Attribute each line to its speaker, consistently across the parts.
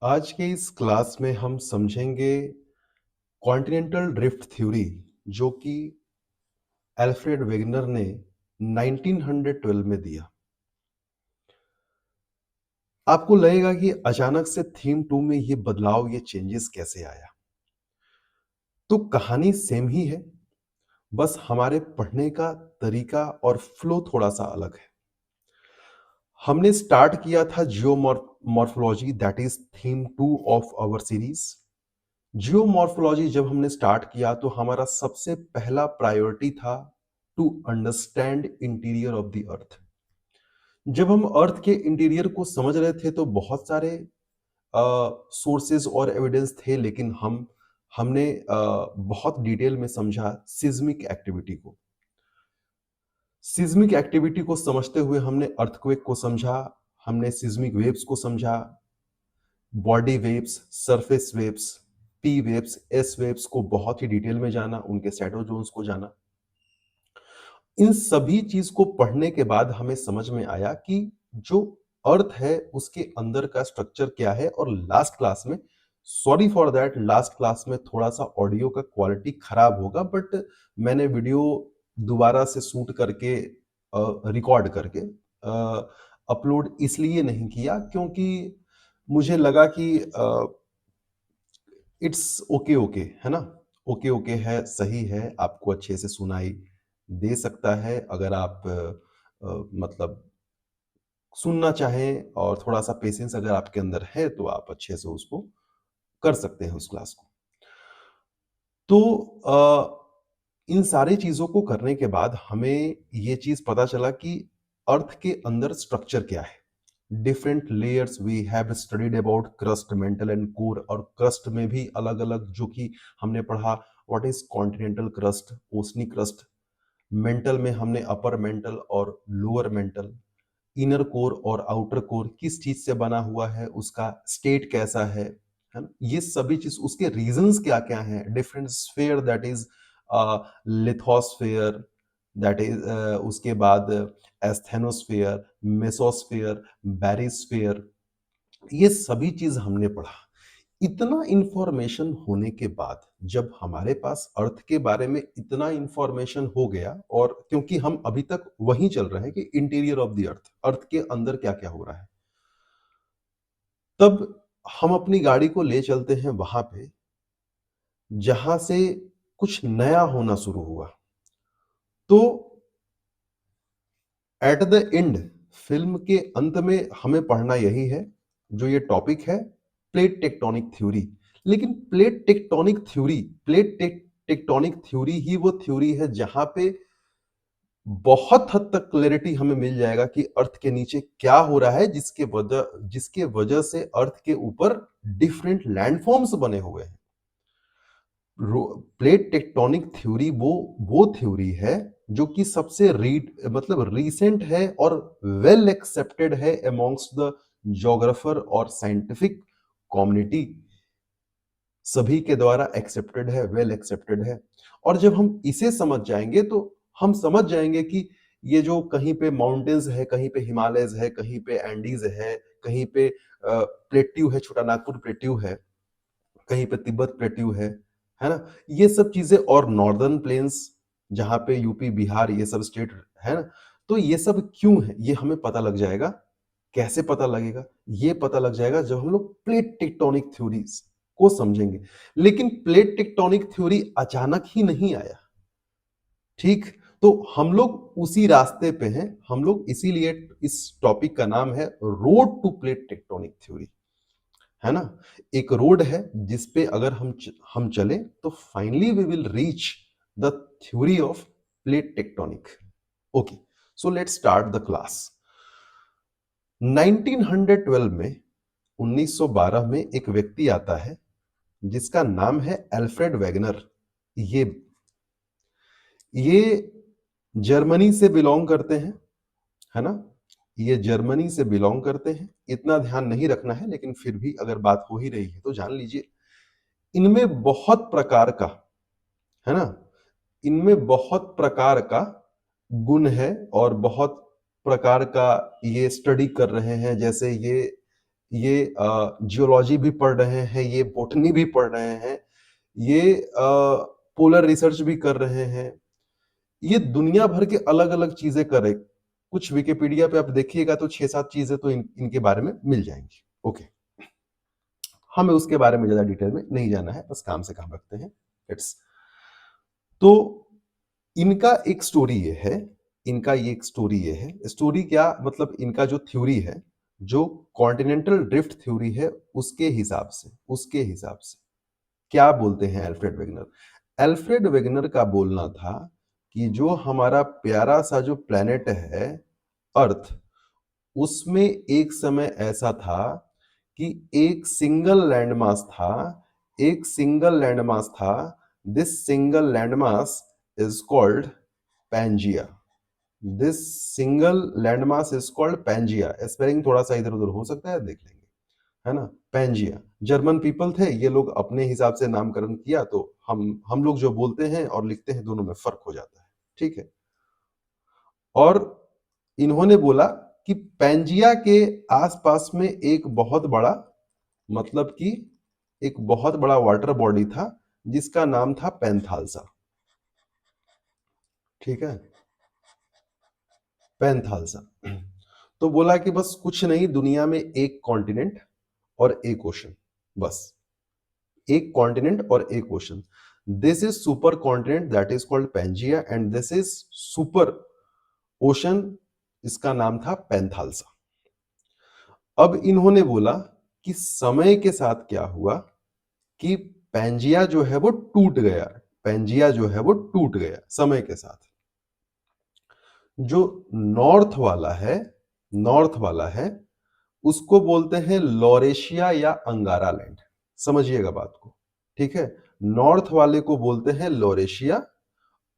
Speaker 1: आज के इस क्लास में हम समझेंगे कॉन्टिनेंटल ड्रिफ्ट थ्योरी जो कि अल्फ्रेड वेगनर ने 1912 में दिया। आपको लगेगा कि अचानक से थीम 2 में ये बदलाव, ये चेंजेस कैसे आया? तो कहानी सेम ही है, बस हमारे पढ़ने का तरीका और फ्लो थोड़ा-सा अलग है। हमने स्टार्ट किया था geomorphology, that is theme 2 of our series. Geomorphology जब हमने स्टार्ट किया तो हमारा सबसे पहला प्रायोरिटी था to understand interior of the earth. जब हम अर्थ के इंटीरियर को समझ रहे थे तो बहुत सारे सोर्सेज और एविडेंस थे, लेकिन हमने बहुत डिटेल में समझा सिज्मिक एक्टिविटी को। सिज्मिक एक्टिविटी को समझते हुए हमने अर्थक्वेक को समझा, हमने सिज्मिक वेव्स को समझा, body waves, surface waves, P waves, S waves को बहुत ही डिटेल में जाना, उनके शैडो जोन्स को जाना। इन सभी चीज को पढ़ने के बाद हमें समझ में आया कि जो अर्थ है उसके अंदर का स्ट्रक्चर क्या है। और लास्ट क्लास में, sorry for that, last class में थोड़ा सा ऑडियो का क्वालिटी खराब होगा, बट मैंने वीडियो दोबारा से शूट करके रिकॉर्ड करके अपलोड इसलिए नहीं किया क्योंकि मुझे लगा कि इट्स ओके ओके है ना, ओके ओके है, सही है, आपको अच्छे से सुनाई दे सकता है। अगर आप मतलब सुनना चाहें और थोड़ा सा पेशेंस अगर आपके अंदर है तो आप अच्छे से उसको कर सकते हैं उस क्लास को। तो इन सारी चीजों को करने के बाद हमें ये चीज पता चला कि अर्थ के अंदर स्ट्रक्चर क्या है। Different layers we have studied about crust, mantle and core. और क्रस्ट में भी अलग अलग जो कि हमने पढ़ा, what is continental crust, oceanic crust. Mantle में हमने अपर मेंटल और लोअर मेंटल, इनर कोर और आउटर कोर किस चीज से बना हुआ है, उसका स्टेट कैसा है ना, ये सभी चीज, उसके रीजंस क्या क्या हैं। Different sphere, that is lithosphere, that is उसके बाद एस्थेनोस्फीयर, मेसोस्फीयर, बैरिस्फीयर, ये सभी चीज हमने पढ़ा। इतना इंफॉर्मेशन होने के बाद जब हमारे पास अर्थ के बारे में इतना इंफॉर्मेशन हो गया, और क्योंकि हम अभी तक वहीं चल रहे हैं कि इंटीरियर ऑफ द अर्थ, अर्थ के अंदर क्या क्या हो रहा है, तब हम अपनी गाड़ी को ले चलते हैं वहां पे जहां से कुछ नया होना शुरू हुआ। तो एट द एंड, फिल्म के अंत में हमें पढ़ना यही है, जो ये टॉपिक है, प्लेट टेक्टोनिक थ्योरी। लेकिन प्लेट टेक्टोनिक थ्योरी ही वो थ्योरी है जहां पे बहुत हद तक क्लैरिटी हमें मिल जाएगा कि अर्थ के नीचे क्या हो रहा है, जिसके वजह से अर्थ के ऊपर डिफरेंट लैंडफॉर्म्स बने हुए हैं। प्लेट टेक्टोनिक थ्योरी वो थ्योरी है जो कि सबसे मतलब रीसेंट है और वेल एक्सेप्टेड है अमॉन्ग्स्ट द जोग्राफर और साइंटिफिक कम्युनिटी। सभी के द्वारा एक्सेप्टेड है, वेल एक्सेप्टेड है। और जब हम इसे समझ जाएंगे तो हम समझ जाएंगे कि ये जो कहीं पे माउंटेन्स है, कहीं पे हिमालयस है, कहीं पे एंडीज है, कहीं पे प्लेट्यू है, छोटा नागपुर प्लेट्यू है, कहीं पे तिब्बत प्लेट्यू है ना, ये सब चीजें, और नॉर्दर्न प्लेन्स जहां पे यूपी बिहार ये सब स्टेट है ना, तो ये सब क्यों है ये हमें पता लग जाएगा। कैसे पता लगेगा? ये पता लग जाएगा जब हम लोग प्लेट टेक्टोनिक थ्योरीज को समझेंगे। लेकिन प्लेट टेक्टोनिक थ्योरी अचानक ही नहीं आया, ठीक? तो हम लोग उसी रास्ते पे हैं, हम लोग इसीलिए इस टॉपिक का नाम है road to plate tectonic theory, है ना। एक रोड है जिस पे अगर हम चले तो finally we will reach the theory of plate tectonic. Okay, so let's start the class. 1912 में, 1912 में एक व्यक्ति आता है जिसका नाम है अल्फ्रेड वेगनर। ये ये जर्मनी से बिलोंग करते हैं, है ना। ये जर्मनी से बिलोंग करते हैं, इतना ध्यान नहीं रखना है, लेकिन फिर भी अगर बात हो ही रही है तो जान लीजिए। इनमें बहुत प्रकार का, है ना, इनमें बहुत प्रकार का गुण है और बहुत प्रकार का ये स्टडी कर रहे हैं। जैसे ये जियोलॉजी भी पढ़ रहे हैं, ये बॉटनी भी पढ़ रहे हैं, ये पोलर रिसर्च भी कर रहे हैं, ये दुनिया भर के अलग-अलग चीजें कर रहे। कुछ विकिपीडिया पे आप देखिएगा तो 6-7 चीजें तो इनके बारे में मिल जाएंगी। ओके, हमें उसके बारे में ज्यादा डिटेल में नहीं जाना है, बस काम से काम रखते हैं। इट्स तो इनका एक स्टोरी ये है, इनका ये एक स्टोरी ये है। स्टोरी क्या मतलब, इनका जो थ्योरी है, जो कॉन्टिनेंटल ड्रिफ्ट थ्योरी है, उसके हिसाब से क्या बोलते हैं एल्फ्रेड वेगनर? एल्फ्रेड वेगनर का बोलना था कि जो हमारा प्यारा सा जो प्लेनेट है अर्थ, उसमें एक समय ऐसा था कि एक सिंगल लैंडमास था। This single landmass is called Pangaea. This single landmass is called Pangaea. Spelling थोड़ा सा इधर उधर हो सकता है, देख लेंगे, है ना। पैंजिया, जर्मन पीपल थे ये लोग, अपने हिसाब से नामकरण किया, तो हम लोग जो बोलते हैं और लिखते हैं दोनों में फर्क हो जाता है, ठीक है। और इन्होंने बोला कि पैंजिया के आसपास में एक बहुत बड़ा, मतलब कि एक बहुत बड़ा वाटर बॉडी था जिसका नाम था पैंथालसा, ठीक है, पैंथालसा। तो बोला कि बस कुछ नहीं, दुनिया में एक कॉन्टिनेंट और एक ओशन, बस एक कॉन्टिनेंट और एक ocean. This is super continent that is called Pangaea and this is super ocean, इसका नाम था पैंथालसा। अब इन्होंने बोला कि समय के साथ क्या हुआ कि पैंजिया जो है वो टूट गया, पैंजिया जो है वो टूट गया समय के साथ। जो नॉर्थ वाला है उसको बोलते हैं लॉरेशिया या अंगारा लैंड। समझिएगा बात को, ठीक है। नॉर्थ वाले को बोलते हैं लॉरेशिया,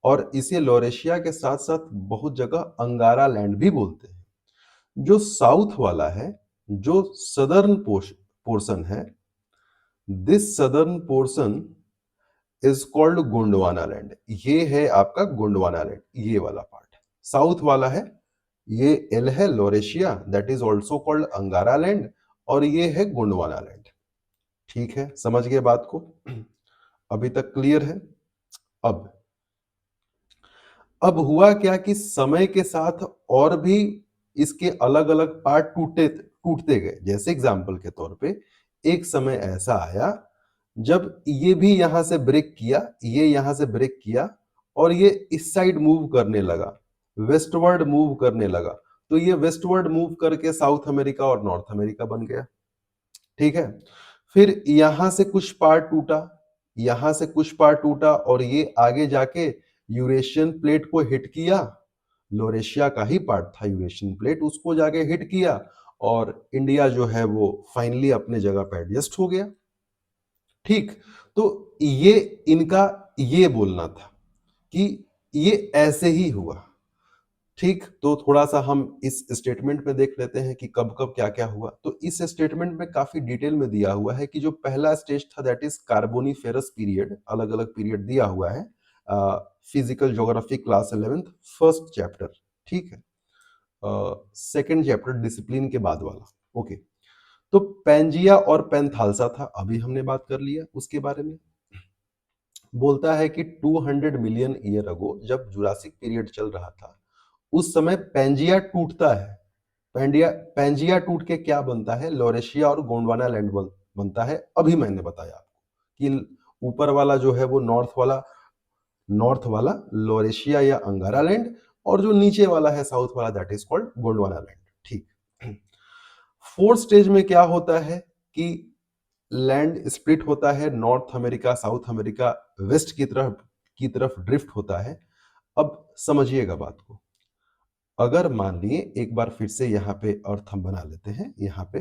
Speaker 1: और इसे लॉरेशिया के साथ साथ बहुत जगह अंगारा लैंड भी बोलते हैं। जो साउथ वाला है, जो सदर्न पोर्शन है, this southern portion is called Gondwana land. ये है आपका गोंडवाना लैंड, ये वाला पार्ट साउथ वाला है। ये एल है Laurasia, that is also called अंगारा लैंड, और ये है गोंडवाना लैंड, ठीक है। समझ गए बात को? अभी तक क्लियर है? अब अब हुआ क्या कि समय के साथ और भी इसके अलग अलग पार्ट टूटते गए। जैसे एग्जांपल के तौर पे एक समय ऐसा आया जब ये भी यहां से ब्रेक किया, ये यहां से ब्रेक किया, और ये इस साइड मूव करने लगा, वेस्टवर्ड मूव करने लगा। तो ये वेस्टवर्ड मूव करके साउथ अमेरिका और नॉर्थ अमेरिका बन गया, ठीक है। फिर यहां से कुछ पार्ट टूटा, यहां से कुछ पार्ट टूटा, और ये आगे जाके यूरेशियन प्लेट को हिट किया। लोरेशिया का ही पार्ट था यूरेशियन प्लेट, उसको जाके हिट किया, और इंडिया जो है वो फाइनली अपने जगह पे एडजस्ट हो गया, ठीक। तो ये इनका ये बोलना था कि ये ऐसे ही हुआ, ठीक। तो थोड़ा सा हम इस स्टेटमेंट में देख लेते हैं कि कब कब क्या क्या हुआ। तो इस स्टेटमेंट में काफी डिटेल में दिया हुआ है कि जो पहला स्टेज था दैट इज कार्बोनिफेरस पीरियड, अलग अलग पीरियड दिया हुआ है। Physical geography class 11th first chapter, ठीक है। सेकंड चैप्टर डिसिप्लिन के बाद वाला, ओके। तो पैंजिया और पैंथालसा था, अभी हमने बात कर लिया उसके बारे में। बोलता है कि 200 मिलियन ईयर अगो जब जुरासिक पीरियड चल रहा था, उस समय पैंजिया टूटता है। पैंजिया टूट के क्या बनता है, लोरेशिया और गोंडवाना लैंड बनता है। अभी मैंने बताया आपको कि ऊपर वाला जो है वो नॉर्थ वाला लोरेशिया या अंगारा लैंड, और जो नीचे वाला है साउथ वाला that is called Gondwana land, ठीक। फोर्थ स्टेज में क्या होता है कि लैंड स्प्लिट होता है, North America South America west की तरफ ड्रिफ्ट होता है। अब समझिएगा बात को। अगर मान लिए एक बार फिर से यहां पे अर्थ हम बना लेते हैं, यहां पे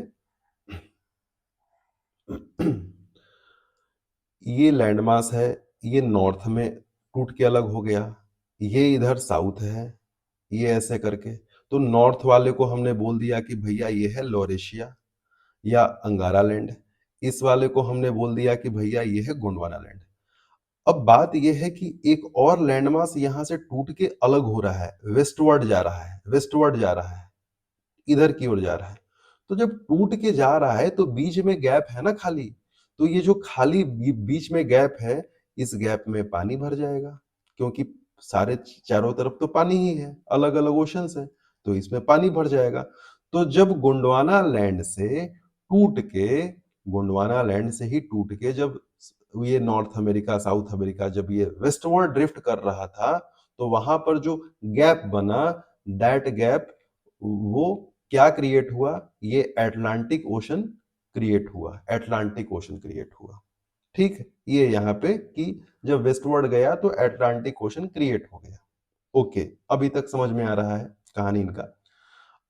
Speaker 1: ये लैंडमास है, ये नॉर्थ में टूट के अलग हो गया, ये इधर साउथ है, ये ऐसे करके। तो नॉर्थ वाले को हमने बोल दिया कि भैया ये है लोरेशिया या अंगारा लैंड, इस वाले को हमने बोल दिया कि भैया ये है गोंडवाना लैंड। अब बात यह है कि एक और लैंडमास यहां से टूट के अलग हो रहा है, वेस्टवर्ड जा रहा है, इधर की ओर जा रहा है। तो जब टूट के जा रहा है तो बीच में गैप है ना खाली, तो ये जो खाली बीच में गैप है, इस गैप में पानी भर जाएगा, क्योंकि सारे चारों तरफ तो पानी ही है, अलग अलग ओशंस है, तो इसमें पानी भर जाएगा। तो जब गोंडवाना लैंड से ही टूट के जब ये नॉर्थ अमेरिका, साउथ अमेरिका, जब ये वेस्टवर्ड ड्रिफ्ट कर रहा था, तो वहां पर जो गैप बना, दैट गैप, वो क्या क्रिएट हुआ, ये अटलांटिक ओशन क्रिएट हुआ, अटलांटिक ओशन क्रिएट हुआ। ठीक है, ये यहाँ पे कि जब वेस्टवर्ड गया तो अटलांटिक ओशन क्रिएट हो गया। ओके, अभी तक समझ में आ रहा है कहानी इनका।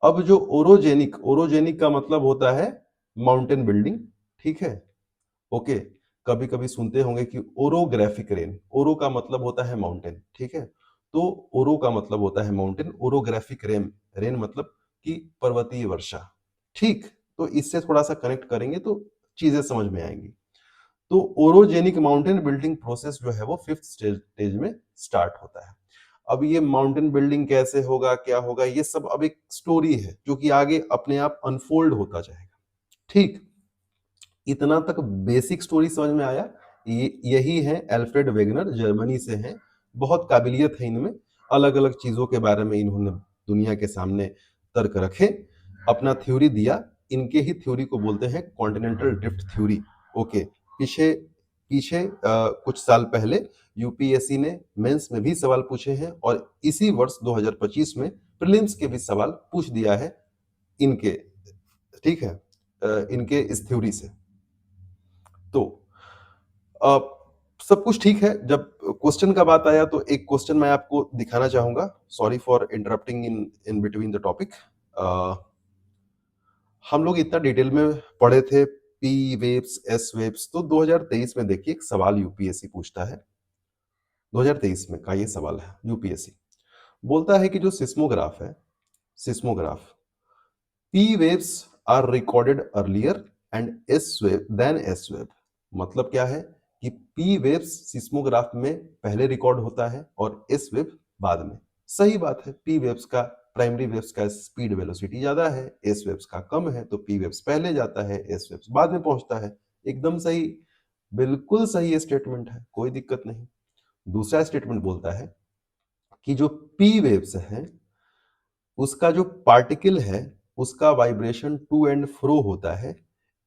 Speaker 1: अब जो ओरोजेनिक, ओरोजेनिक का मतलब होता है माउंटेन बिल्डिंग, ठीक है। ओके, कभी कभी सुनते होंगे कि ओरोग्राफिक रेन, ओरो का मतलब होता है माउंटेन, ठीक है। तो ओरो का मतलब होता है माउंटेन, ओरोग्राफिक रेन, रेन मतलब कि पर्वतीय वर्षा। ठीक, तो इससे थोड़ा सा कनेक्ट करेंगे तो चीजें समझ में आएंगी। तो ओरोजेनिक माउंटेन बिल्डिंग प्रोसेस जो है वो फिफ्थ स्टेज में स्टार्ट होता है। अब ये माउंटेन बिल्डिंग कैसे होगा, क्या होगा, ये सब अब एक स्टोरी है जो कि आगे अपने आप अनफोल्ड होता जाएगा। ठीक, इतना तक बेसिक स्टोरी समझ में आया। यही है एल्फ्रेड वेगनर, जर्मनी से हैं, बहुत काबिलियत है इनमें, अलग अलग चीजों के बारे में इन्होंने दुनिया के सामने तर्क रखे, अपना थ्योरी दिया। इनके ही थ्योरी को बोलते हैं कॉन्टिनेंटल ड्रिफ्ट थ्योरी। ओके, पीछे पीछे कुछ साल पहले यूपीएससी ने मेंस में भी सवाल पूछे हैं, और इसी वर्ष 2025 में प्रीलिम्स के भी सवाल पूछ दिया है इनके, ठीक है, इनके इस थ्योरी से। तो अ, सब कुछ ठीक है। जब क्वेश्चन का बात आया तो एक क्वेश्चन मैं आपको दिखाना चाहूंगा, sorry for interrupting in in between the topic. हम लोग इतना डिटेल में पढ़े थे पी वेव्स, एस वेव्स, तो 2023 में देखिए एक सवाल यूपीएससी पूछता है, 2023 में का ये सवाल है। यूपीएससी बोलता है कि जो सिस्मोग्राफ है, seismograph, P waves are recorded earlier and S wave, मतलब क्या है कि P waves सिस्मोग्राफ में पहले रिकॉर्ड होता है और S wave बाद में। सही बात है, P waves का, प्राइमरी वेव्स का स्पीड वेलोसिटी ज्यादा है, S waves का कम है, तो P waves पहले जाता है, S waves बाद में पहुंचता है। एकदम सही, बिल्कुल सही ये स्टेटमेंट है, कोई दिक्कत नहीं। दूसरा स्टेटमेंट बोलता है कि जो P waves है, उसका जो पार्टिकल है, उसका वाइब्रेशन टू एंड फ्रो होता है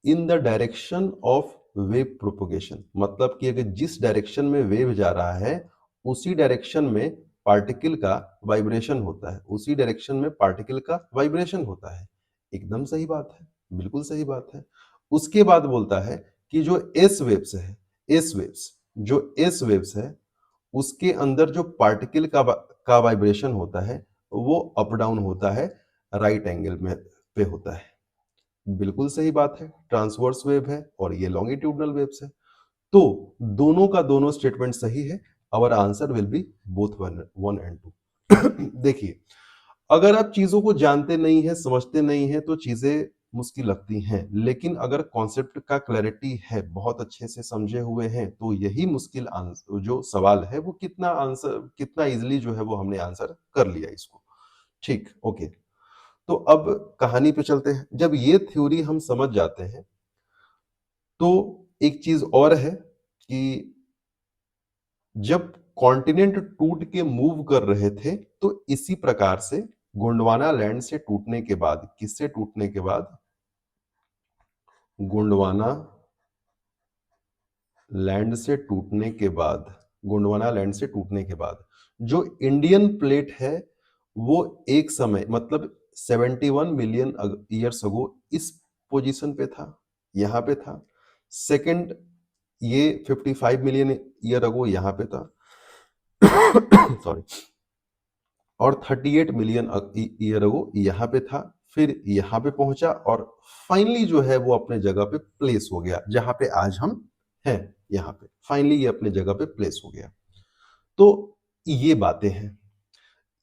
Speaker 1: in the direction of wave propagation, मतलब कि अगर जिस डायरेक्शन में वेव जा रहा है उसी डायरेक्शन में पार्टिकल का वाइब्रेशन होता है, उसी डायरेक्शन में पार्टिकल का वाइब्रेशन होता है। एकदम सही बात है, बिल्कुल सही बात है। उसके बाद बोलता है कि जो एस वेव्स है, एस वेव्स, जो एस वेव्स है, उसके अंदर जो पार्टिकल का वाइब्रेशन होता है वो अप डाउन होता है, राइट एंगल में पे होता है। बिल्कुल सही बात है, ट्रांसवर्स वेव है और ये लॉन्गिट्यूडनल वेव्स है। तो दोनों का दोनों स्टेटमेंट सही है। Our answer will be both one and two. देखिए, अगर आप चीजों को जानते नहीं है, समझते नहीं है, तो चीजें मुश्किल लगती हैं, लेकिन अगर कॉन्सेप्ट का क्लैरिटी है, बहुत अच्छे से समझे हुए हैं, तो यही मुश्किल जो सवाल है वो कितना आंसर, कितना इजीली जो है वो हमने आंसर कर लिया इसको। ठीक, ओके। तो अब कहानी पे चलते हैं। जब ये थ्योरी हम समझ जाते हैं तो एक चीज और है कि जब कॉन्टिनेंट टूट के मूव कर रहे थे, तो इसी प्रकार से गोंडवाना लैंड से टूटने के बाद, किससे टूटने के बाद, गोंडवाना लैंड से टूटने के बाद, गोंडवाना लैंड से टूटने के बाद जो इंडियन प्लेट है वो एक समय मतलब 71 मिलियन ईयर्स अगो इस पोजीशन पे था, यहां पे था। सेकंड, ये 55 मिलियन ईयर अगो यहां पे था। सॉरी। और 38 मिलियन ईयर अगो यहाँ पे था, फिर यहाँ पे पहुंचा और फाइनली जो है वो अपने जगह पे प्लेस हो गया, जहां पे आज हम हैं। यहाँ पे फाइनली ये अपने जगह पे प्लेस हो गया। तो ये बातें हैं,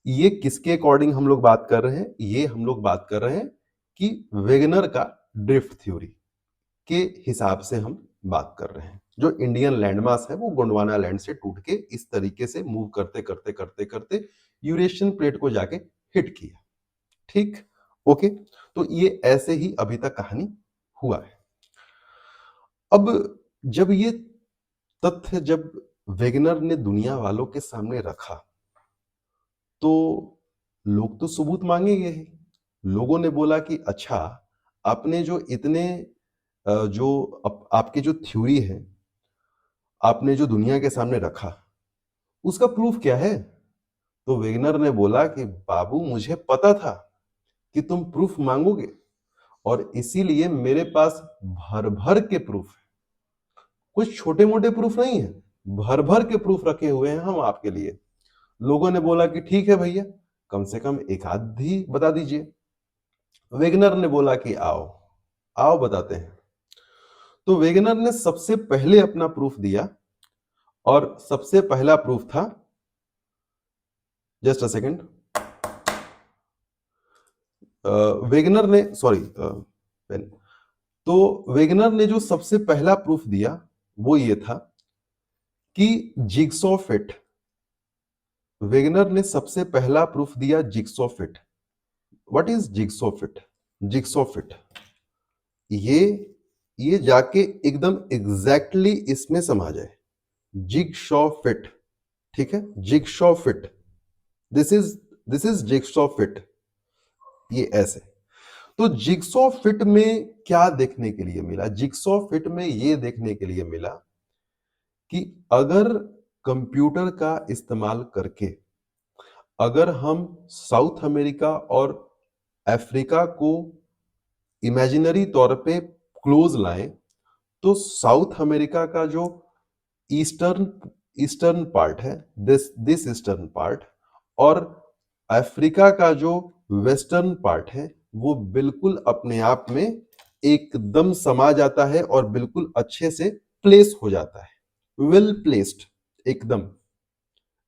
Speaker 1: ये किसके अकॉर्डिंग हम लोग बात कर रहे हैं, ये हम लोग बात कर रहे हैं कि वेगनर का ड्रिफ्ट थ्योरी के हिसाब से हम बात कर रहे हैं। जो इंडियन लैंडमास है वो गोंडवाना लैंड से टूट के इस तरीके से मूव करते करते करते करते यूरेशियन प्लेट को जाके हिट किया। ठीक, ओके, तो ये ऐसे ही अभी तक कहानी हुआ है। अब जब ये तथ्य जब वेगनर ने दुनिया वालों के सामने रखा, तो लोग तो सबूत मांगेंगे ही। लोगों ने बोला कि अच्छा, आपने जो इतने जो आपकी जो थ्योरी है, आपने जो दुनिया के सामने रखा, उसका प्रूफ क्या है? तो वेगनर ने बोला कि बाबू, मुझे पता था कि तुम प्रूफ मांगोगे, और इसीलिए मेरे पास भर भर के प्रूफ है। कुछ छोटे मोटे प्रूफ नहीं है, भर भर के प्रूफ रखे हुए हैं हम आपके लिए। लोगों ने बोला कि ठीक है भैया, कम से कम एक आध ही बता दीजिए। वेगनर ने बोला कि आओ, आओ बताते हैं। तो वेगनर ने सबसे पहले अपना प्रूफ दिया, और सबसे पहला प्रूफ था, जस्ट अ सेकेंड, वेगनर ने, सॉरी, पेन। तो वेगनर ने जो सबसे पहला प्रूफ दिया वो ये था कि जिगसॉ फिट। वेगनर ने सबसे पहला प्रूफ दिया jigsaw fit. What is jigsaw fit? Jigsaw fit, ये ये जाके एकदम एग्जैक्टली इसमें समा जाए। जिगसॉ फिट, ठीक है, jigsaw fit, this is jigsaw fit, ये ऐसे। तो जिगसॉ फिट में क्या देखने के लिए मिला? जिगसॉ फिट में ये देखने के लिए मिला कि अगर कंप्यूटर का इस्तेमाल करके अगर हम साउथ अमेरिका और अफ्रीका को इमेजिनरी तौर पे क्लोज लाएं, तो साउथ अमेरिका का जो ईस्टर्न ईस्टर्न पार्ट है, दिस दिस ईस्टर्न पार्ट, और अफ्रीका का जो वेस्टर्न पार्ट है, वो बिल्कुल अपने आप में एकदम समा जाता है और बिल्कुल अच्छे से प्लेस हो जाता है, वेल प्लेस्ड, एकदम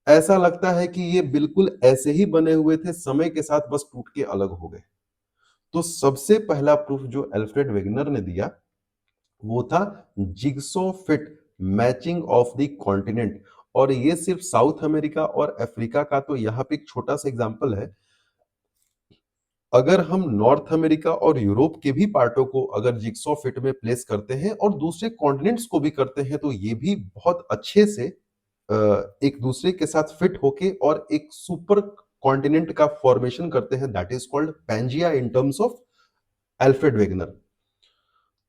Speaker 1: ऐसा लगता है कि ये बिल्कुल ऐसे ही बने हुए थे, समय के साथ बस टूट के अलग हो गए। तो सबसे पहला प्रूफ जो अल्फ्रेड वेगनर ने दिया वो था jigsaw fit, matching of the continent. और ये सिर्फ साउथ अमेरिका और अफ्रीका का तो यहाँ पे एक छोटा सा एग्जांपल है, अगर हम नॉर्थ अमेरिका और यूरोप के भी पार्टों को अगर जिगसॉ फिट में प्लेस करते हैं और दूसरे कॉन्टिनेंट्स को भी करते हैं, तो ये भी बहुत अच्छे से एक दूसरे के साथ फिट होके और एक सुपर कॉन्टिनेंट का फॉर्मेशन करते हैं, that is called Pangaea in terms of Alfred Wegener.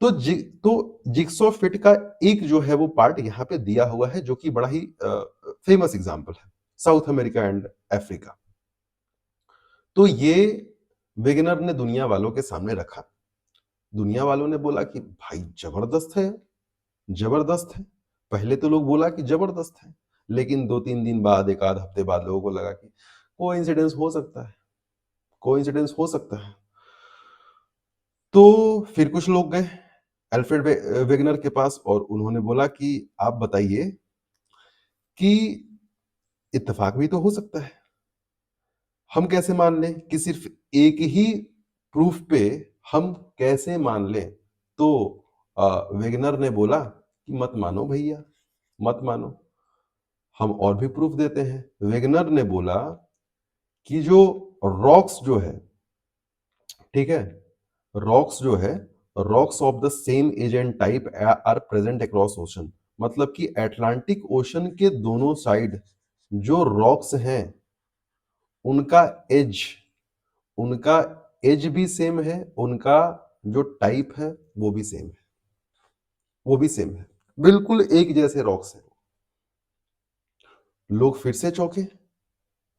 Speaker 1: तो जिगसॉ फिट का एक जो है वो पार्ट यहाँ पे दिया हुआ है, जो कि बड़ा ही फेमस एग्जांपल है, साउथ अमेरिका एंड अफ्रीका। तो ये वेगनर ने दुनिया वालों के सामने रखा। दुनिया वालों ने बोला कि भाई जबरदस्त है, जबरदस्त है। पहले तो लोग बोला कि जबरदस्त है, लेकिन 2-3 दिन बाद, एक आध हफ्ते बाद लोगों को लगा कि कोइंसिडेंस हो सकता है, कोइंसिडेंस हो सकता है। तो फिर कुछ लोग गए अल्फ्रेड वेगनर के पास और उन्होंने बोला कि आप बताइए कि इत्तेफाक भी तो हो सकता है। हम कैसे मान लें कि सिर्फ एक ही प्रूफ पे हम कैसे मान लें? तो वेगनर ने बोला कि मत मानो भैया, मत मानो, हम और भी प्रूफ देते हैं। वेगनर ने बोला कि जो रॉक्स जो है, ठीक है, रॉक्स जो है, rocks of the same age and type are present across ocean. मतलब कि अटलांटिक ओशन के दोनों साइड जो रॉक्स हैं, उनका एज उनका एज भी सेम है, उनका जो टाइप है वो भी सेम है, वो भी सेम है, बिल्कुल एक जैसे रॉक्स हैं। लोग फिर से चौंके,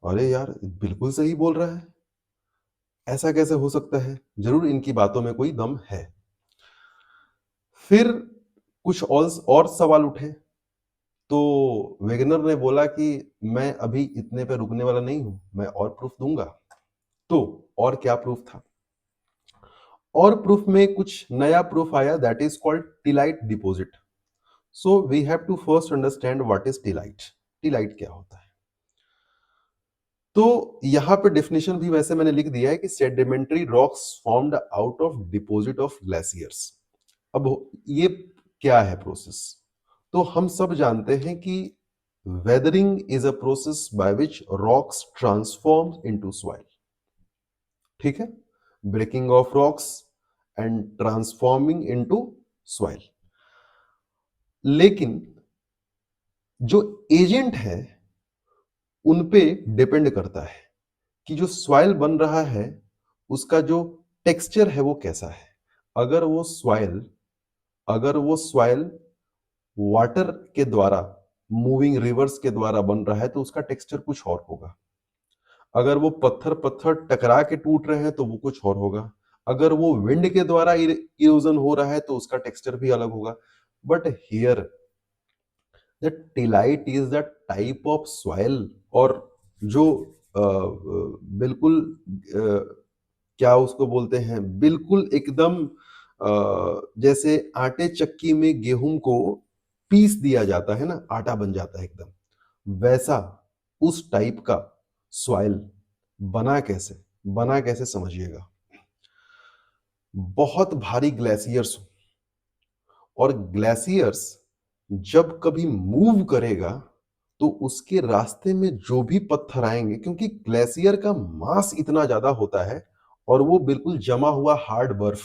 Speaker 1: अरे यार, बिल्कुल सही बोल रहा है, ऐसा कैसे हो सकता है, जरूर इनकी बातों में कोई दम है। फिर कुछ और सवाल उठे, तो वेगनर ने बोला कि मैं अभी इतने पे रुकने वाला नहीं हूं, मैं और प्रूफ दूंगा। तो और क्या प्रूफ था? और प्रूफ में कुछ नया प्रूफ आया, that is called tillite deposit. So we have to first understand what is tillite. Tillite क्या होता है? तो यहां पे डेफिनेशन भी वैसे मैंने लिख दिया है कि sedimentary rocks formed out of deposit of glaciers. अब ये क्या है प्रोसेस? तो हम सब जानते हैं कि weathering is a process by which rocks transform into soil, ठीक है। breaking of rocks and transforming into soil. लेकिन जो एजेंट है उन पे डिपेंड करता है कि जो सॉइल बन रहा है उसका जो टेक्सचर है वो कैसा है। अगर वो सॉइल अगर वो सॉइल वाटर के द्वारा, मूविंग रिवर्स के द्वारा बन रहा है तो उसका टेक्सचर कुछ और होगा। अगर वो पत्थर पत्थर टकरा के टूट रहे हैं तो वो कुछ और होगा। अगर वो विंड के द्वारा इरोजन हो रहा है तो उसका टेक्सचर भी अलग होगा। But here the tillite is the type of soil, और जो बिल्कुल क्या उसको बोलते हैं, बिल्कुल एकदम जैसे आटे चक्की में गेहूं को पीस दिया जाता है ना, आटा बन जाता है एकदम वैसा, उस टाइप का सॉइल बना कैसे, बना कैसे समझिएगा। बहुत भारी ग्लेशियर्स, और ग्लेशियर्स जब कभी मूव करेगा तो उसके रास्ते में जो भी पत्थर आएंगे, क्योंकि ग्लेशियर का मास इतना ज्यादा होता है और वो बिल्कुल जमा हुआ हार्ड बर्फ,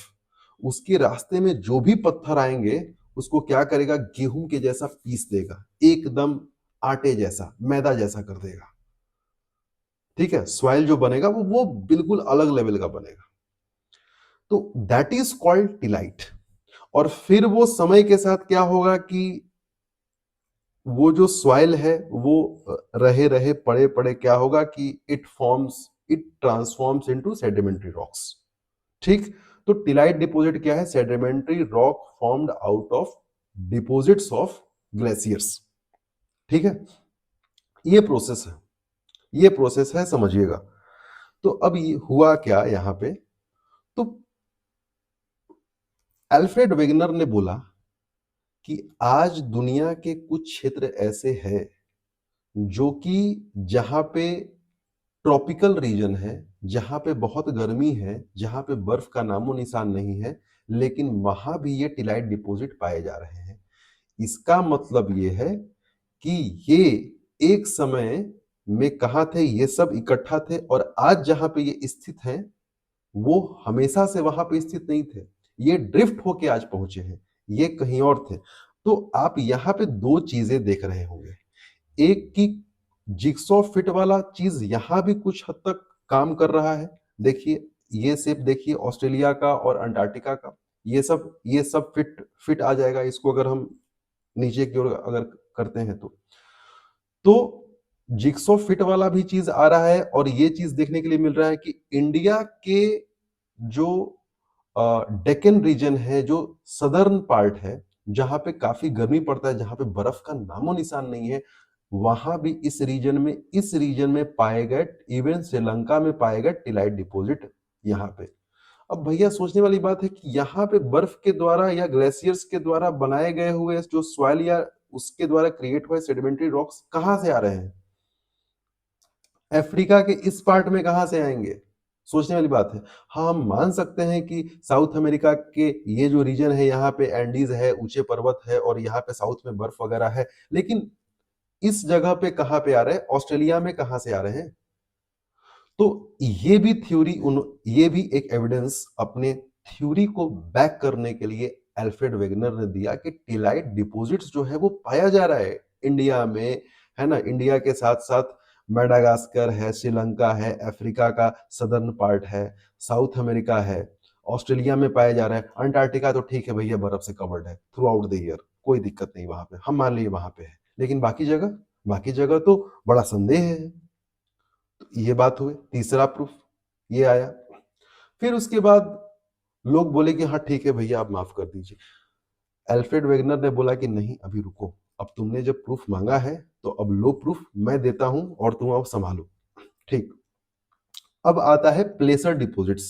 Speaker 1: उसके रास्ते में जो भी पत्थर आएंगे उसको क्या करेगा, गेहूं के जैसा पीस देगा, एकदम आटे जैसा, मैदा जैसा कर देगा। ठीक है, सॉइल जो बनेगा वो बिल्कुल अलग लेवल का बनेगा। तो दैट इज कॉल्ड टिलाइट। और फिर वो समय के साथ क्या होगा कि वो जो सॉइल है वो रहे रहे पड़े पड़े क्या होगा कि it transforms into sedimentary rocks. ठीक। तो टिलाइट डिपॉजिट क्या है, sedimentary rock formed out of deposits of glaciers. ठीक है, ये प्रोसेस है, ये प्रोसेस है, समझिएगा। तो अब ये हुआ क्या यहां पे, तो अल्फ्रेड वेगनर ने बोला कि आज दुनिया के कुछ क्षेत्र ऐसे हैं जो कि जहां पे ट्रॉपिकल रीजन है, जहां पे बहुत गर्मी है, जहां पे बर्फ का नामो निशान नहीं है, लेकिन वहां भी ये टिलाइट डिपॉजिट पाए जा रहे हैं। इसका मतलब ये है कि ये एक समय में कहा थे, ये सब इकट्ठा थे, और आज जहां पे ये स्थित हैं वो हमेशा से वहां पे स्थित नहीं थे। ये ड्रिफ्ट होके आज पहुंचे हैं, ये कहीं और थे। तो आप यहाँ पे दो चीजें देख रहे होंगे, एक की जिक्सॉ फिट वाला चीज यहां भी कुछ हद तक काम कर रहा है। देखिए, ये शेप देखिए ऑस्ट्रेलिया का और अंटार्कटिका का, ये सब फिट फिट आ जाएगा इसको अगर हम नीचे की ओर अगर करते हैं तो जिक्सो फिट वाला भी चीज आ रहा है, और ये चीज देखने के लिए मिल रहा है कि इंडिया के जो डेक्कन रीजन है, जो सदर्न पार्ट है, जहां पे काफी गर्मी पड़ता है, जहां पे बर्फ का नामो निशान नहीं है, वहां भी इस रीजन में पाए गए, इवन श्रीलंका में पाए गए टिलाइट डिपॉजिट यहाँ पे। अब भैया सोचने वाली बात है कि यहाँ पे बर्फ के द्वारा या ग्लेशियर्स के द्वारा बनाए गए हुए जो सॉइल या उसके द्वारा क्रिएट हुए सेडिमेंट्री रॉक्स कहाँ से आ रहे हैं, अफ्रीका के इस पार्ट में कहां से आएंगे, सोचने वाली बात है। हाँ, हम मान सकते हैं कि साउथ अमेरिका के ये जो रीजन है, यहाँ पे एंडीज है, ऊंचे पर्वत है, और यहाँ पे साउथ में बर्फ वगैरह है, लेकिन इस जगह पे कहां पे आ रहे हैं, ऑस्ट्रेलिया में कहां से आ रहे हैं। तो ये भी एक एविडेंस अपने थ्योरी को बैक करने के लिए अल्फ्रेड वेगनर ने दिया कि टिलाइट डिपॉजिट्स जो है वो पाया जा रहा है इंडिया में, है ना। इंडिया के साथ साथ मेडागास्कर है, श्रीलंका है, अफ्रीका का सदर्न पार्ट है, साउथ अमेरिका है, ऑस्ट्रेलिया में पाया जा रहा है। अंटार्कटिका तो ठीक है भैया, बर्फ से कवर्ड है थ्रू आउट द ईयर, कोई दिक्कत नहीं, वहां पे हम मान लिए वहां पे है, लेकिन बाकी जगह तो बड़ा संदेह है। तो ये बात हुई, तीसरा प्रूफ ये आया। फिर उसके बाद लोग बोले कि हाँ ठीक है भैया, आप माफ कर दीजिए। अल्फ्रेड वेगनर ने बोला कि नहीं, अभी रुको, अब तुमने जब प्रूफ मांगा है तो अब लो प्रूफ मैं देता हूं और तुम अब संभालो। ठीक। अब आता है प्लेसर डिपॉजिट्स।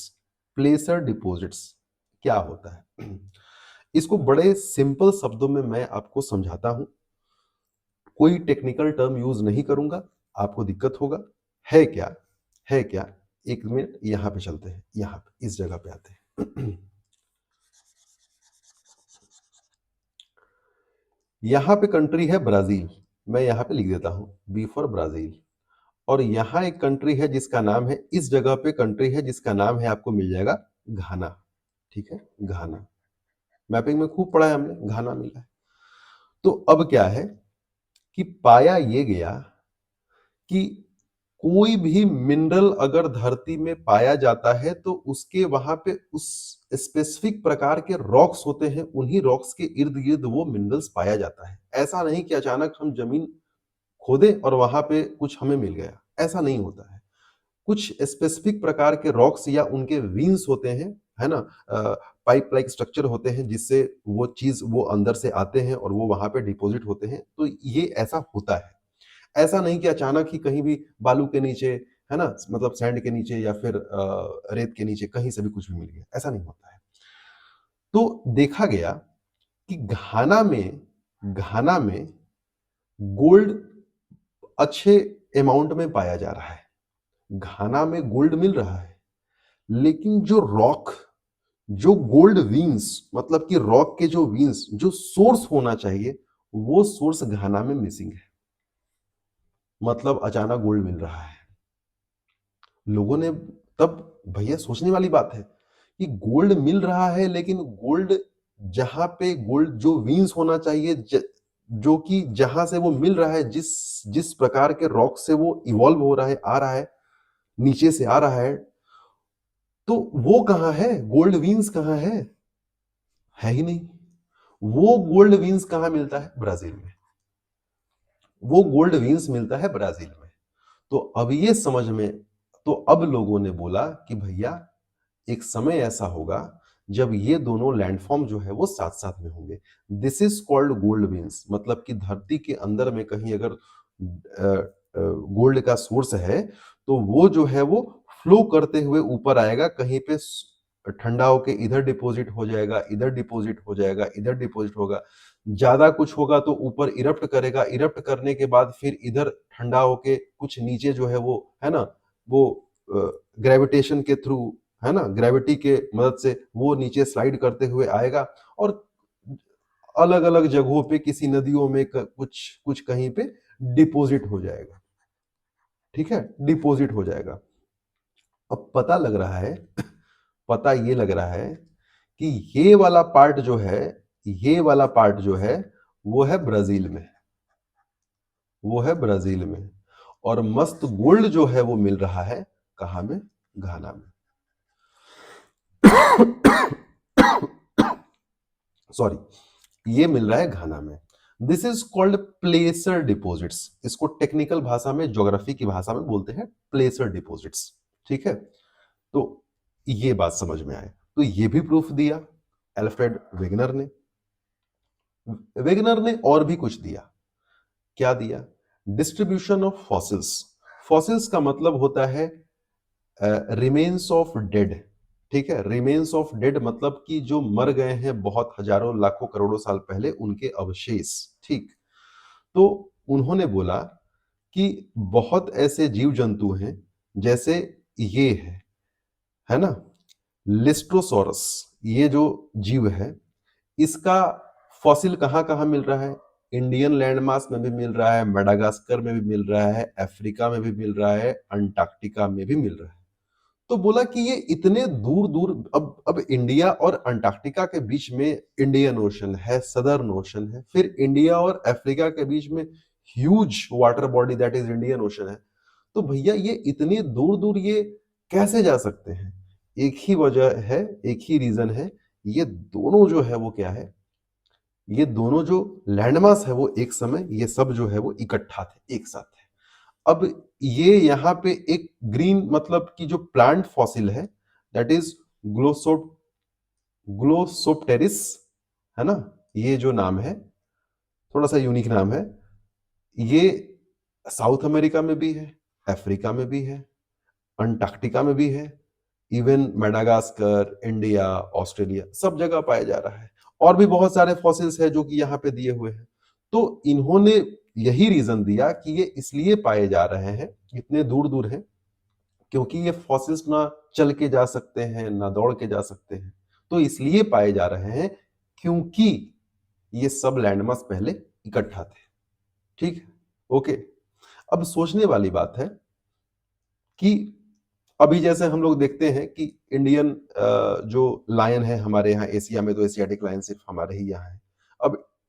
Speaker 1: प्लेसर डिपॉजिट्स क्या होता है, इसको बड़े सिंपल शब्दों में मैं आपको समझाता हूं, कोई टेक्निकल टर्म यूज नहीं करूंगा, आपको दिक्कत होगा। है क्या, है क्या, एक मिनट यहां पे चलते हैं, यहां पे इस जगह पे आते हैं। यहां पे कंट्री है ब्राजील, मैं यहां पे लिख देता हूं बी फॉर ब्राजील। और यहाँ एक कंट्री है जिसका नाम है, इस जगह पे कंट्री है जिसका नाम है, आपको मिल जाएगा घाना। ठीक है, घाना। मैपिंग में खूब पढ़ा है हमने, घाना मिला है। तो अब क्या है कि पाया ये गया कि कोई भी मिनरल अगर धरती में पाया जाता है तो उसके वहां पे उस स्पेसिफिक प्रकार के रॉक्स होते हैं, उन्हीं रॉक्स के इर्द गिर्द वो मिनरल्स पाया जाता है। ऐसा नहीं कि अचानक हम जमीन खोदे और वहां पे कुछ हमें मिल गया, ऐसा नहीं होता है। कुछ स्पेसिफिक प्रकार के रॉक्स या उनके वीन्स होते हैं, है ना, पाइप लाइक स्ट्रक्चर होते हैं जिससे वो चीज वो अंदर से आते हैं और वो वहां पे डिपॉजिट होते हैं। तो ये ऐसा होता है। ऐसा नहीं कि अचानक ही कहीं भी बालू के नीचे, है ना, मतलब सैंड के नीचे या फिर रेत के नीचे कहीं से भी कुछ भी मिल गया, ऐसा नहीं होता है। तो देखा गया कि घाना में गोल्ड अच्छे अमाउंट में पाया जा रहा है। घाना में गोल्ड मिल रहा है, लेकिन जो रॉक, जो गोल्ड वीन्स, मतलब कि रॉक के जो वीन्स, जो सोर्स होना चाहिए, वो सोर्स घाना में मिसिंग है। मतलब अचानक गोल्ड मिल रहा है। लोगों ने तब, भैया सोचने वाली बात है कि गोल्ड मिल रहा है, लेकिन गोल्ड जहां पे गोल्ड जो वीन्स होना चाहिए, जो कि जहां से वो मिल रहा है, जिस जिस प्रकार के रॉक से वो इवॉल्व हो रहा है, आ रहा है, नीचे से आ रहा है, तो वो कहां है? गोल्ड वीन्स कहां है ही नहीं। वो गोल्ड वीन्स कहां मिलता है? ब्राजील में। वो गोल्ड वीन्स मिलता है ब्राजील में। तो अब ये समझ में, तो अब लोगों ने बोला कि भैया एक समय ऐसा होगा जब ये दोनों लैंडफॉर्म जो है वो साथ साथ में होंगे। This is called gold veins. मतलब कि धरती के अंदर में कहीं अगर गोल्ड का सोर्स है, तो वो जो है वो फ्लो करते हुए ऊपर आएगा, कहीं पे ठंडा होके इधर डिपॉजिट हो जाएगा, इधर डिपॉजिट हो जाएगा, इधर डिपॉजिट होगा। ज्यादा कुछ होगा तो ऊपर इरप्ट करेगा, इरप्ट करने के बाद फिर इधर ठंडा होके कुछ नीचे जो है वो, है ना, वो ग्रेविटेशन के थ्रू, है ना, ग्रेविटी के मदद से वो नीचे स्लाइड करते हुए आएगा और अलग अलग जगहों पे, किसी नदियों में कुछ कुछ कहीं पे डिपॉजिट हो जाएगा। ठीक है, डिपॉजिट हो जाएगा। अब पता लग रहा है, पता ये लग रहा है कि ये वाला पार्ट जो है, ये वाला पार्ट जो है वो है ब्राजील में, वो है ब्राजील में। और मस्त गोल्ड जो है वो मिल रहा है कहां में? घाना में। सॉरी, ये मिल रहा है घाना में। This is called प्लेसर deposits. इसको टेक्निकल भाषा में, ज्योग्राफी की भाषा में बोलते हैं प्लेसर डिपॉजिट्स। ठीक है, तो ये बात समझ में आए। तो ये भी प्रूफ दिया एल्फ्रेड वेगनर ने। वेगनर ने और भी कुछ दिया। क्या दिया? Distribution of fossils. फॉसिल्स का मतलब होता है रिमेन्स ऑफ डेड। ठीक है, रिमेन्स ऑफ डेड मतलब कि जो मर गए हैं बहुत हजारों लाखों करोड़ों साल पहले, उनके अवशेष। ठीक। तो उन्होंने बोला कि बहुत ऐसे जीव जंतु हैं, जैसे ये है ना, लिस्ट्रोसोरस, ये जो जीव है, इसका फॉसिल कहां कहां मिल रहा है? इंडियन लैंडमास में भी मिल रहा है, मेडागास्कर में भी मिल रहा है, अफ्रीका में भी मिल रहा है, अंटार्कटिका में भी मिल रहा है। तो बोला कि ये इतने दूर दूर, अब इंडिया और अंटार्कटिका के बीच में इंडियन ओशन है, सदर्न ओशन है, फिर इंडिया और अफ्रीका के बीच में huge water body that is Indian ocean है। तो भैया ये इतने दूर दूर ये कैसे जा सकते हैं? एक ही वजह है, एक ही रीजन है। ये दोनों जो है वो क्या है, ये दोनों जो लैंडमास है वो एक समय ये सब जो है वो इकट्ठा थे, एक साथ है। अब ये यहाँ पे एक ग्रीन, मतलब कि जो प्लांट फॉसिल है, दैट इज ग्लोसोप ग्लोसोप्टेरिस, है ना, ये जो नाम है थोड़ा सा यूनिक नाम है। ये साउथ अमेरिका में भी है, अफ्रीका में भी है, अंटार्कटिका में भी है, इवन मेडागास्कर, इंडिया, ऑस्ट्रेलिया, सब जगह पाया जा रहा है। और भी बहुत सारे फॉसिल्स है जो कि यहाँ पे दिए हुए हैं। तो इन्होंने यही रीजन दिया कि ये इसलिए पाए जा रहे हैं, इतने दूर दूर हैं, क्योंकि ये फॉसिल्स ना चल के जा सकते हैं, ना दौड़ के जा सकते हैं। तो इसलिए पाए जा रहे हैं क्योंकि ये सब लैंडमास पहले इकट्ठा थे। ठीक है, ओके। अब सोचने वाली बात है कि अभी जैसे हम लोग देखते हैं कि इंडियन जो लायन है हमारे यहाँ एशिया में, तो एशियाटिक लायन सिर्फ हमारे ही यहाँ है।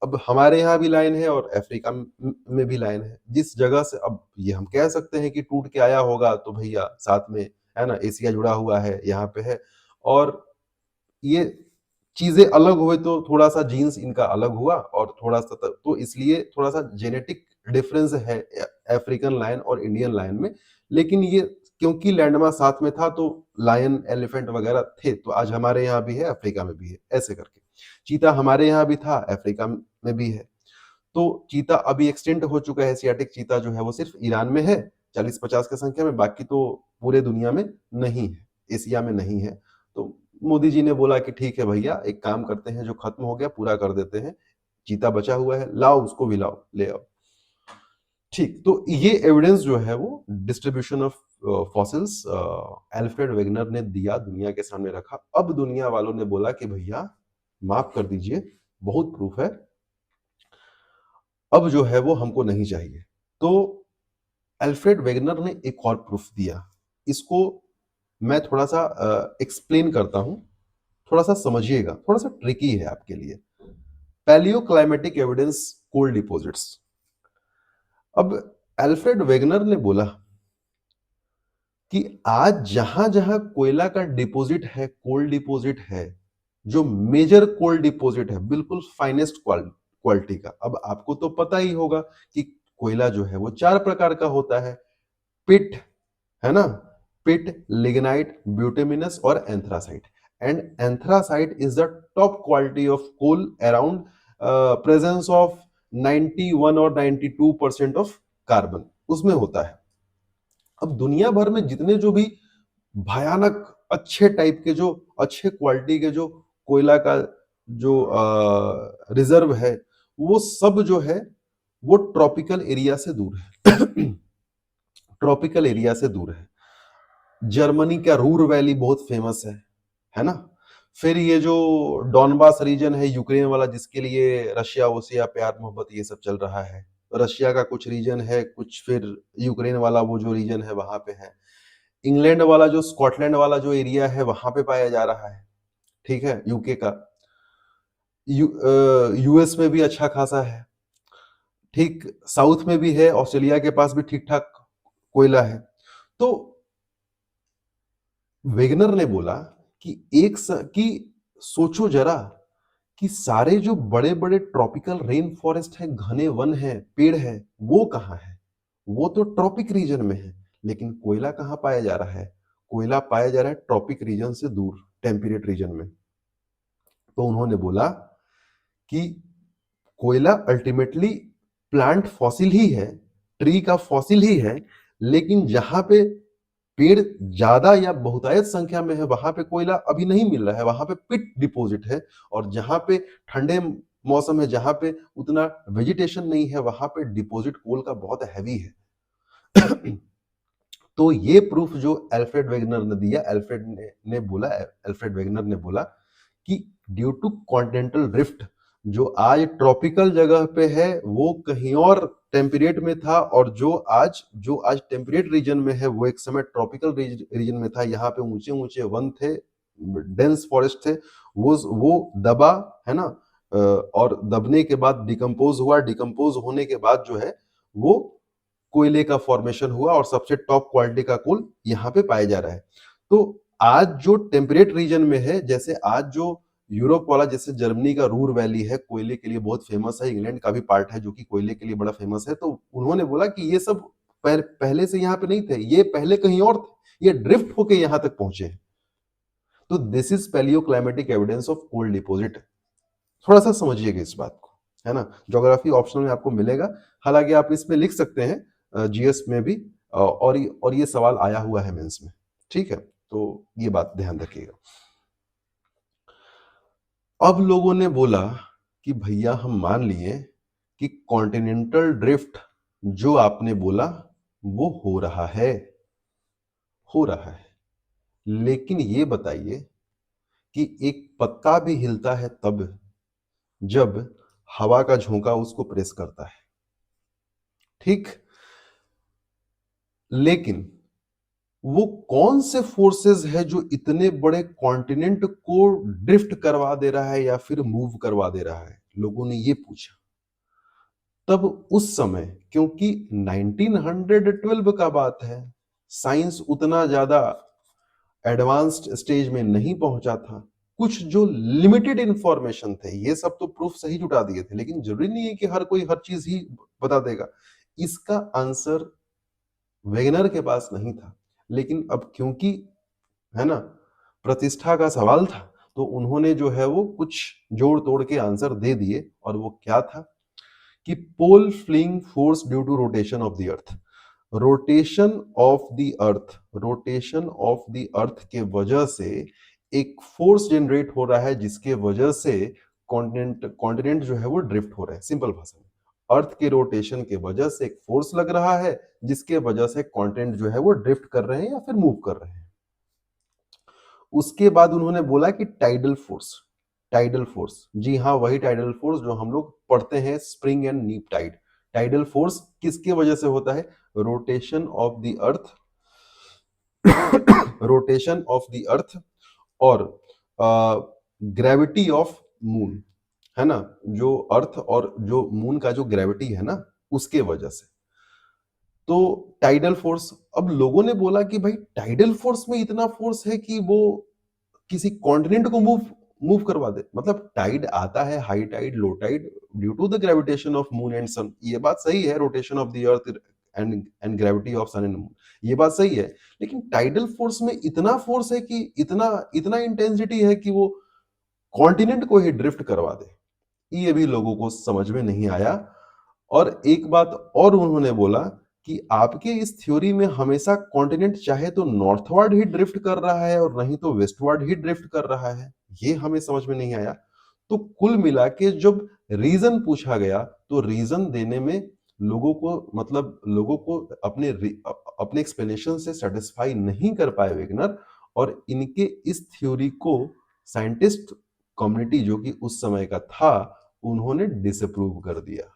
Speaker 1: अब हमारे यहाँ भी लायन है और अफ्रीका में भी लायन है। जिस जगह से अब ये हम कह सकते हैं कि टूट के आया होगा, तो भैया साथ में है ना, एशिया जुड़ा हुआ है, यहाँ पे है। और ये चीजें अलग हुए तो थोड़ा सा जीन्स इनका अलग हुआ, और थोड़ा सा तो इसलिए थोड़ा सा जेनेटिक डिफरेंस है अफ्रीकन लायन और इंडियन लायन में। लेकिन ये क्योंकि लैंडमास साथ में था, तो लायन एलिफेंट वगैरह थे, तो आज हमारे यहाँ भी है, अफ्रीका में भी है, ऐसे करके। चीता हमारे यहाँ भी था, अफ्रीका में भी है। तो चीता अभी एक्सटेंट हो चुका है। एशियाटिक चीता जो है वो सिर्फ ईरान में है, 40-50 की संख्या में, बाकी तो पूरे दुनिया में नहीं है, एशिया में नहीं है। तो मोदी जी ने बोला कि ठीक है भैया, एक काम करते हैं, जो खत्म हो गया पूरा कर देते हैं, चीता बचा हुआ है, लाओ उसको भी लाओ, ले आओ। ठीक, तो ये एविडेंस जो है वो distribution of fossils Alfred Wegener ने दिया, दुनिया के सामने रखा। अब दुनिया वालों ने बोला कि भैया माफ कर दीजिए, बहुत प्रूफ है, अब जो है वो हमको नहीं चाहिए। तो अल्फ्रेड वेगनर ने एक और प्रूफ दिया। इसको मैं थोड़ा सा एक्सप्लेन करता हूं, थोड़ा सा समझिएगा, थोड़ा सा ट्रिकी है आपके लिए। पैलियो क्लाइमेटिक एविडेंस कोल डिपॉजिट्स। अब अल्फ्रेड वेगनर ने बोला कि आज जहां जहां कोयला का डिपॉजिट है, कोल डिपॉजिट है, जो मेजर कोल डिपॉजिट है, बिल्कुल फाइनेस्ट क्वालिटी का। अब आपको तो पता ही होगा कि कोयला जो है वो 4 प्रकार का होता है। पिट, है ना, पिट, लिग्नाइट, ब्यूटेमिनस और anthracite. And anthracite is the top quality of coal around presence of 91 और 92% ऑफ कार्बन उसमें होता है। अब दुनिया भर में जितने जो भी भयानक अच्छे टाइप के, जो अच्छे क्वालिटी के जो कोयला का जो रिजर्व है, वो सब जो है वो ट्रॉपिकल एरिया से दूर है। ट्रॉपिकल एरिया से दूर है। जर्मनी का रूर वैली बहुत फेमस है ना। फिर ये जो डॉनबास रीजन है यूक्रेन वाला, जिसके लिए रशिया वशिया प्यार मोहब्बत ये सब चल रहा है, रशिया का कुछ रीजन है, कुछ फिर यूक्रेन वाला वो जो रीजन है वहां पे है। इंग्लैंड वाला जो स्कॉटलैंड वाला जो एरिया है वहां पे पाया जा रहा है, ठीक है, यूके का। यूएस में भी अच्छा खासा है, ठीक, साउथ में भी है, ऑस्ट्रेलिया के पास भी ठीक ठाक कोयला है। तो वेगनर ने बोला कि कि सोचो जरा कि सारे जो बड़े बड़े ट्रॉपिकल रेन फॉरेस्ट है, घने वन है, पेड़ है, वो कहाँ है? वो तो ट्रॉपिक रीजन में है। लेकिन कोयला कहाँ पाया जा रहा है? कोयला पाया जा रहा है ट्रॉपिक रीजन से दूर, टेम्परेट रीजन में। तो उन्होंने बोला कि कोयला अल्टीमेटली प्लांट फॉसिल ही है, ट्री का फॉसिल ही है, लेकिन जहां पे पेड़ ज्यादा या बहुतायत संख्या में है वहां पे कोयला अभी नहीं मिल रहा है, वहां पे पिट डिपॉजिट है। और जहां पे ठंडे मौसम है, जहां पे उतना वेजिटेशन नहीं है, वहां पे डिपॉजिट कोल का बहुत हैवी है। तो ये प्रूफ जो अल्फ्रेड वेगनर ने दिया, अल्फ्रेड वेगनर ने बोला कि ड्यू टू कॉन्टिनेंटल ड्रिफ्ट, जो आज ट्रॉपिकल जगह पे है वो कहीं और टेम्परेट में था, और जो आज टेम्परेट रीजन में है वो एक समय ट्रॉपिकल रीजन में था। यहाँ पे ऊंचे ऊंचे वन थे, डेंस फॉरेस्ट थे, वो दबा, है ना, और दबने के बाद डिकम्पोज हुआ, डिकम्पोज होने के बाद जो है वो कोयले का फॉर्मेशन हुआ, और सबसे टॉप क्वालिटी का कोल यहाँ पे पाया जा रहा है। तो आज जो टेम्परेट रीजन में है, जैसे आज जो यूरोप वाला, जैसे जर्मनी का रूर वैली है, कोयले के लिए बहुत फेमस है, इंग्लैंड का भी पार्ट है जो कि कोयले के लिए बड़ा फेमस है। तो उन्होंने बोला कि ये सब पहले से यहाँ पे नहीं थे, ये पहले कहीं और थे, ये ड्रिफ्ट होके यहाँ तक पहुंचे हैं। तो this is palaeo climatic evidence of coal deposit. थोड़ा सा समझिएगा इस बात को, है ना। ज्योग्राफी ऑप्शनल में आपको मिलेगा, हालांकि आप इसमें लिख सकते हैं जीएस में भी, और ये सवाल आया हुआ है मेंस में, ठीक है। तो ये बात ध्यान रखिएगा। अब लोगों ने बोला कि भैया हम मान लिए कि कॉन्टिनेंटल ड्रिफ्ट जो आपने बोला वो हो रहा है, लेकिन ये बताइए कि एक पत्ता भी हिलता है तब जब हवा का झोंका उसको प्रेस करता है, ठीक। लेकिन वो कौन से फोर्सेस है जो इतने बड़े कॉन्टिनेंट को ड्रिफ्ट करवा दे रहा है या फिर मूव करवा दे रहा है, लोगों ने ये पूछा। तब उस समय, क्योंकि 1912 का बात है, साइंस उतना ज्यादा एडवांस्ड स्टेज में नहीं पहुंचा था, कुछ जो लिमिटेड इंफॉर्मेशन थे, ये सब तो प्रूफ सही जुटा दिए थे, लेकिन जरूरी नहीं है कि हर कोई हर चीज ही बता देगा। इसका आंसर वेगनर के पास नहीं था, लेकिन अब क्योंकि, है ना, प्रतिष्ठा का सवाल था, तो उन्होंने जो है वो कुछ जोड़ तोड़ के आंसर दे दिए। और वो क्या था कि pole fleeing force due to rotation of the earth. Rotation of the earth, rotation of the earth के वजह से एक फोर्स जनरेट हो रहा है, जिसके वजह से कॉन्टिनेंट कॉन्टिनेंट जो है वो ड्रिफ्ट हो रहे हैं। सिंपल भाषा में, अर्थ के रोटेशन के वजह से एक फोर्स लग रहा है, जिसके वजह से कॉन्टिनेंट जो है वो ड्रिफ्ट कर रहे हैं या फिर मूव कर रहे हैं। उसके बाद उन्होंने बोला कि टाइडल फोर्स, टाइडल फोर्स, जी हाँ, वही टाइडल फोर्स जो हम लोग पढ़ते हैं, स्प्रिंग एंड नीप टाइड। टाइडल फोर्स किसके वजह से होता है? Rotation of the earth, rotation of the अर्थ और ग्रेविटी ऑफ मून, है ना, जो अर्थ और जो मून का जो ग्रेविटी है ना, उसके वजह से। तो टाइडल फोर्स, अब लोगों ने बोला कि भाई टाइडल फोर्स में इतना फोर्स है कि वो किसी कॉन्टिनेंट को मूव मूव करवा दे। मतलब टाइड आता है, high tide, low tide, due to the gravitation of moon and sun, ये बात सही है, rotation of the earth and gravity of sun and moon, ये बात सही है। लेकिन टाइडल फोर्स में इतना फोर्स है कि इतना इतना इंटेंसिटी है कि वो कॉन्टिनेंट को ही ड्रिफ्ट करवा दे, ये भी लोगों को समझ में नहीं आया। और एक बात और उन्होंने बोला कि आपके इस थ्योरी में हमेशा कॉन्टिनेंट चाहे तो नॉर्थवर्ड ही ड्रिफ्ट कर रहा है और नहीं तो वेस्टवर्ड ही ड्रिफ्ट कर रहा है, ये हमें समझ में नहीं आया। तो कुल मिला के जब रीजन पूछा गया, तो रीजन देने में लोगों को, मतलब लोगों को अपने एक्सप्लेनेशन से सेटिस्फाई नहीं कर पाए वेगनर, और इनके इस थ्योरी को साइंटिस्ट कम्युनिटी जो कि उस समय का था, उन्होंने डिसअप्रूव कर दिया।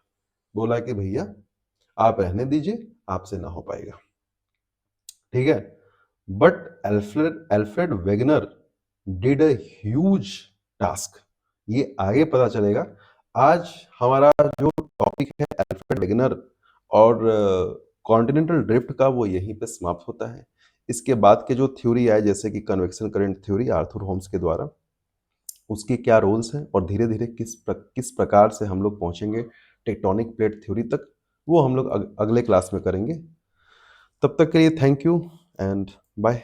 Speaker 1: बोला कि भैया आप रहने दीजिए, आपसे ना हो पाएगा, ठीक है। But Alfred Alfred Wegener did a huge task, ये आगे पता चलेगा। आज हमारा जो टॉपिक है एल्फ्रेड वेगनर और कॉन्टिनेंटल ड्रिफ्ट का, वो यहीं पे समाप्त होता है। इसके बाद के जो थ्योरी आए, जैसे कि convection current theory Arthur Holmes के द्वारा, उसके क्या रोल्स हैं और धीरे धीरे किस प्रकार से हम लोग पहुंचेंगे टेक्टोनिक प्लेट थ्योरी तक, वो हम लोग अगले क्लास में करेंगे। तब तक के लिए थैंक यू एंड बाय।